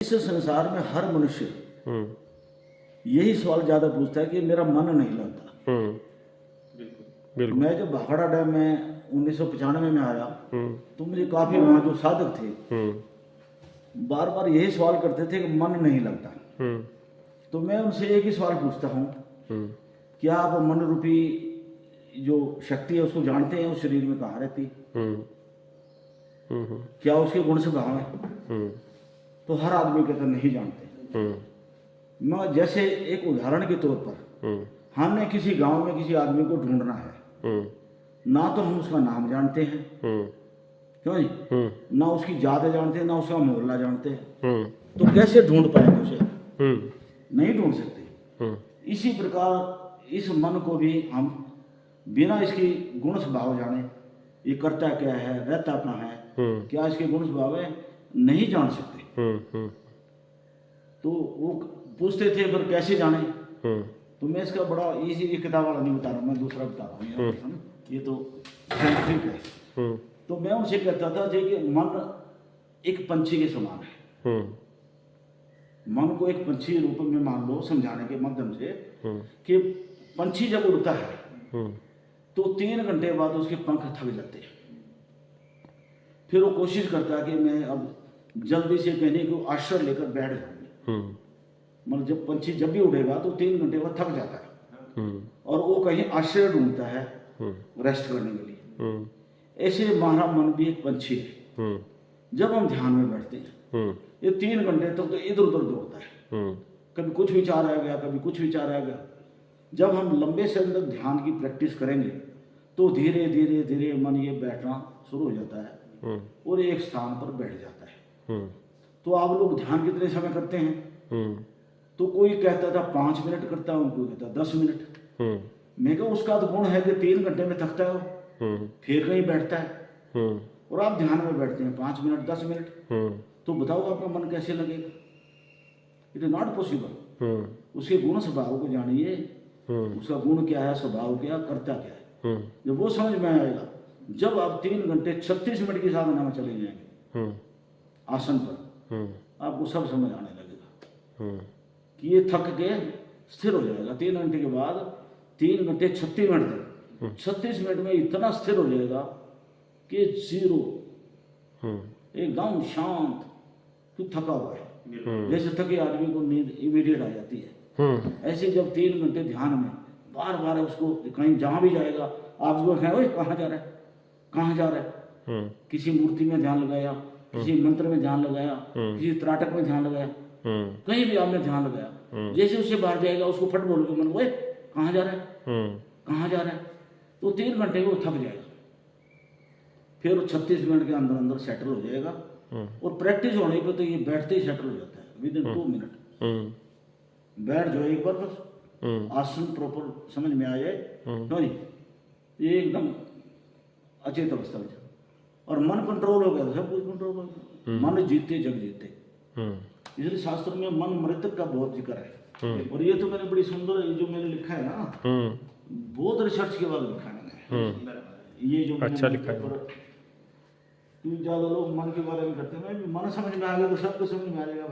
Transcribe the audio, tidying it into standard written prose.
इस संसार में हर मनुष्य यही सवाल ज्यादा पूछता है कि मेरा मन नहीं लगता। बिल्कुल। मैं जब भाखड़ा डैम में 1995 में आया तो मुझे काफी वहाँ जो साधक थे बार बार यही सवाल करते थे कि मन नहीं लगता। तो मैं उनसे एक ही सवाल पूछता हूँ, क्या आप मन रूपी जो शक्ति है उसको जानते हैं? उस शरीर में कहाँ रहती? क्या उसके गुण स्वभाव है? तो हर आदमी कहता नहीं जानते। मैं जैसे एक उदाहरण के तौर पर हमने किसी गांव में किसी आदमी को ढूंढना है, ना तो हम उसका नाम जानते हैं, क्यों जी, ना उसकी जात जानते हैं, ना उसका मोहल्ला जानते हैं, तो कैसे ढूंढ पाएंगे उसे? नहीं ढूंढ सकते। इसी प्रकार इस मन को भी हम बिना इसकी गुण स्वभाव जाने ये करता क्या है, रहता कहाँ है, क्या इसके गुण स्वभाव है, नहीं जान सकते। तो वो पूछते थे पर कैसे जाने? तो मैं इसका बड़ा इजी किताब वाला नहीं बता रहा, मैं दूसरा बता रहा हूँ, ये तो साइंटिफिक है। तो मैं उनसे कहता था कि मन एक पंछी के समान है। मन को एक पंछी रूप में मान लो समझाने के माध्यम से कि पंछी जब उड़ता है तो 3 घंटे बाद उसके पंख थक जाते हैं। फिर वो कोशिश करता है कि मैं अब जल्दी से कहने को आश्रय लेकर बैठ जाऊंगी। मतलब जब पंछी जब भी उड़ेगा तो 3 घंटे बाद थक जाता है और वो कहीं आश्रय ढूंढता है रेस्ट करने के लिए। ऐसे हमारा मन भी एक पंछी है। जब हम ध्यान में बैठते हैं ये 3 घंटे तक तो इधर उधर दौड़ता है, कभी कुछ विचार आ गया, कभी कुछ विचार आ गया। जब हम लंबे समय तक ध्यान की प्रैक्टिस करेंगे तो धीरे धीरे धीरे मन ये बैठना शुरू हो जाता है और एक स्थान पर बैठ जाता है। तो आप लोग ध्यान कितने समय करते हैं? तो कोई कहता था 5 मिनट करता है, कोई कहता 10 मिनट। मैं कहा उसका तो गुण है कि 3 घंटे में थकता है वो, फिर कहीं बैठता है, और आप ध्यान में बैठते हैं 5 मिनट 10 मिनट। तो बताओ आपका मन कैसे लगेगा? It is not possible. उसके गुण स्वभाव को जानिए, उसका गुण क्या है, स्वभाव क्या, करता क्या है। जब वो समझ में आएगा, जब आप 3 घंटे 36 मिनट की साधना में चले जाएंगे आसन पर, आपको सब समझ आने लगेगा कि ये थक के स्थिर हो जाएगा। 3 घंटे के बाद 3 घंटे 36 मिनट तक 36 मिनट में इतना स्थिर हो जाएगा कि जीरो, एकदम शांत, तो थका हुआ है। जैसे थके आदमी को नींद इमीडिएट आ जाती है, ऐसे जब 3 घंटे ध्यान में बार बार उसको कहीं जहां भी जाएगा आप उसको कहें कहाँ जा रहा है, कहाँ जा रहा है। किसी मूर्ति में ध्यान लगाया, किसी मंत्र में ध्यान लगाया, किसी त्राटक में ध्यान लगाया, कहीं भी आपने ध्यान लगाया, जैसे उससे बाहर जाएगा उसको फट बोलोगे मन, वो कहाँ जा रहा है, कहाँ जा रहा है, तो 3 घंटे में वो थक जाएगा। फिर 36 मिनट के अंदर अंदर सेटल हो जाएगा। और प्रैक्टिस होने पे तो ये बैठते ही सेटल हो जाता है विद इन 2 मिनट। बैठ जाओ एक बार, बस आसन प्रॉपर समझ में आ जाए तो ये एकदम अचेत अवस्था में, और मन कंट्रोल हो गया तो सब कुछ कंट्रोल हो गया। मन जीते जग जीते। इसलिए शास्त्र में मन मृतक का बहुत जिक्र है। और ये तो मैंने बड़ी सुंदर, जो मैंने लिखा है ना, बहुत रिसर्च के बाद लिखा है मैंने। ये जो अच्छा लिखा है। ज्यादा लोग मन के बारे में करते हैं, मन समझ में आ गया तो सबको समझ में आ जाएगा।